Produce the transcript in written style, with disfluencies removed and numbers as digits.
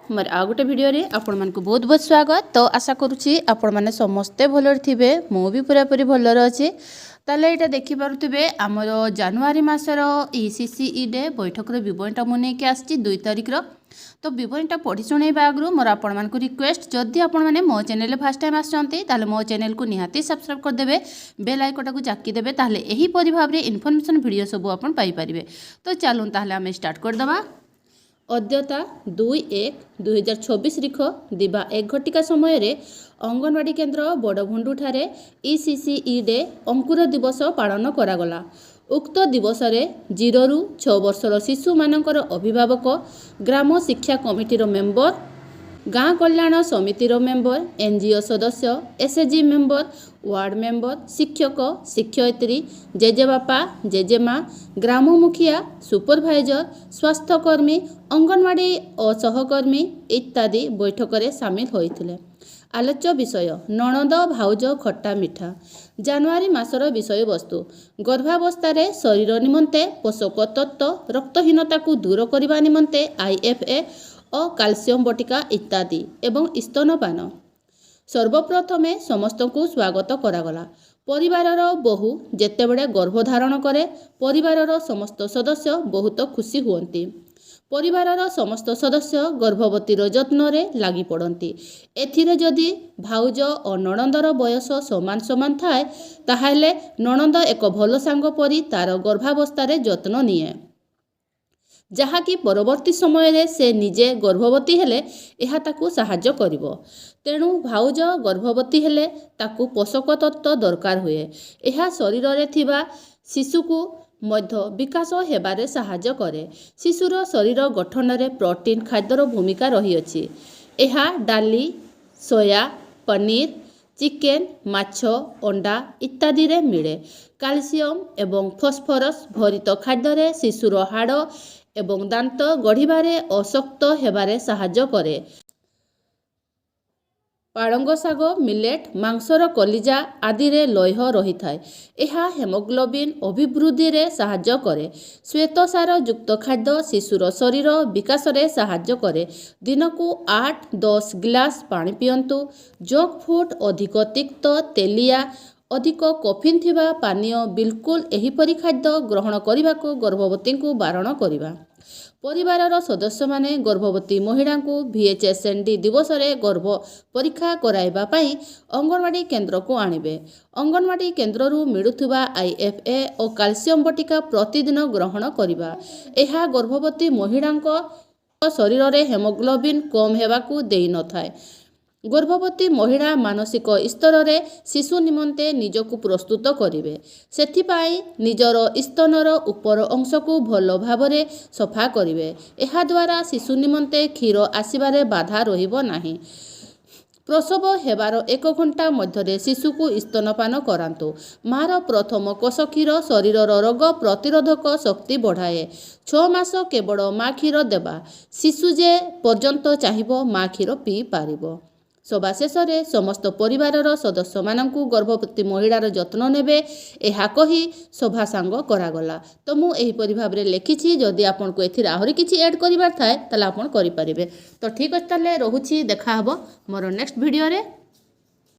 मोर आ गोटे भिडियो रे आपण मानकु बहुत बहुत स्वागत। तो आशा करुच्ची आपण माने समस्ते भलर थिबे, मु भी पूरापूरी भलर अच्छे। ताले एटा देखि पारुथिबे आमर जनवरी मासर ECCE डे बैठक रो विवरणटा मु नेके आछि 2 तारिख रो। तो विवरणटा पढ़ी शुणेबा आगु मोर आपण मानकु रिक्वेस्ट, जदि आपण माने मो चैनल फर्स्ट टाइम आछंती ताले मो चैनल को निहाती सब्सक्राइब कर देबे, बेल आइकन को चाकी देबे, ताले एही परि भाव रे इन्फॉर्मेशन वीडियो सब आपण पाई परिबे। तो चलून ताले हम स्टार्ट कर दबा। अद्यता 2/1/2024 रिख दिबा 1 घटिका समय रे अंगनवाड़ी केन्द्र बड़भुंडू ठारे ECCE डे अंकुर दिवस पालन करागला। उक्त दिवस रे 0 ରୁ 6 वर्षर शिशु मानकर अभिभावक, ग्राम शिक्षा कमिटीर मेंबर, गाँ कल्याण समितिर मेंबर, NGO सदस्य, SAG मेंबर, वार्ड मेंबर, शिक्षक शिक्षयित्री, जेजेबापा जेजेमा, ग्राम मुखिया, सुपरभाइजर, स्वास्थ्यकर्मी, अंगनवाड़ी और सहकर्मी इत्यादि बैठक में सामिल होइथिले। आलोच्य विषय नणंद भाउज खट्टा मिठा। जनवरी मासर विषय वस्तु गर्भावस्था शरीर निमंते पोषक तत्व, रक्तहीनता को दूर करने निमंते IFA और कैल्शियम बटिका इत्यादि एवं स्तनपान। सर्वप्रथमे समस्त को स्वागत करागला। परिवारर बहु जेतेबेले गर्भधारण करे परिवारर समस्त सदस्य बहुत खुशी हुअंती। परिवारर समस्त सदस्य गर्भवतीर जत्न रे लागी पड़ती। एथिरे जदि भाउज और नणंदर बयस समान समान थाए ताहाले नणंद एक भल सांग परी तार गर्भावस्था रे जत्न निए, जहाँकि परवर्ती समय रे से निजे गर्भवती हेले एहा ताकू साहाय्य करिवो। तेणु भाउज गर्भवती हेले ताकू पोषक तत्व दरकार हुए। एहा शरीर रे थिबा शिशु को मध्य विकास हेबारे साहाय्य करे। शिशुर शरीर गठन रे प्रोटीन खाद्यर भूमिका रही अछि। एहा डाली, सोया, पनीर, चिकेन, माछ, अंडा इत्यादि रे मिले। कैल्शियम एवं फॉस्फोरस भरित खाद्य रे शिशुर हाड़ एवं दांत गढ़िबारे अशक्त हेबारे साहाय्य करे। पालंग शाग, मिलेट, मांसर कलिजा आदि रे लौह रही थाए। एहा हेमोग्लोबिन अभिवृद्धि रे साहाय्य करे। श्वेतसार युक्त खाद्य शिशुर शरीर विकास रे साहाय्य करे। दिन को 8-10 गिलास पानी पियंतु। जंक फूड अधिक तिक्त, तेलिया, अधिक कफिन थिबा पानीय बिल्कुल एहीपरि खाद्य ग्रहण करने को गर्भवती को बारण करिबा। परिवारर सदस्य माने गर्भवती महिला को VHSND दिवस रे गर्भ परीक्षा कराइबा पई अंगनवाड़ी केन्द्र को आनिबे। अंगनवाड़ी केन्द्र रु मिलुथुबा IFA और कैल्शियम बटिका प्रतिदिन ग्रहण करिबा। एहा गर्भवती महिला शरीर रे हेमोग्लोबिन कम हेबाकू देई न थाए। गर्भवती महिला मानसिक स्तर रे शिशु निमंते निजको प्रस्तुत करिवे। सेथिपाई निजर स्तनर उपर अंश को भल भावरे सफा करिवे। एहा द्वारा शिशु निमंते क्षीर आसीबारे बाधा रहिबो नाही। प्रसव हेबार 1 घंटा मध्य शिशु को स्तनपान करांतु। मार प्रथम कोष क्षीर शरीरर रोग प्रतिरोधक शक्ति बढ़ाए। 6 मास केवल माँ क्षीर देबा। शिशु जे पर्यंत चाहिबो माँ क्षीर पी पारिबो। सभा शेष में समस्त परिवारर सदस्य मानकु गर्भवती महिलार जत्न नेबे एहा कही सभा सांग करागला। तो मु एहीपरि भाबरे लेखिछि। जदि आपन को एथिर आहुरी किछि ऐड करिबार थाए ताले आपन करि परिबे। तो ठीक अछि, ताले रहुछि, देखा हबो मोर नेक्स्ट वीडियो रे।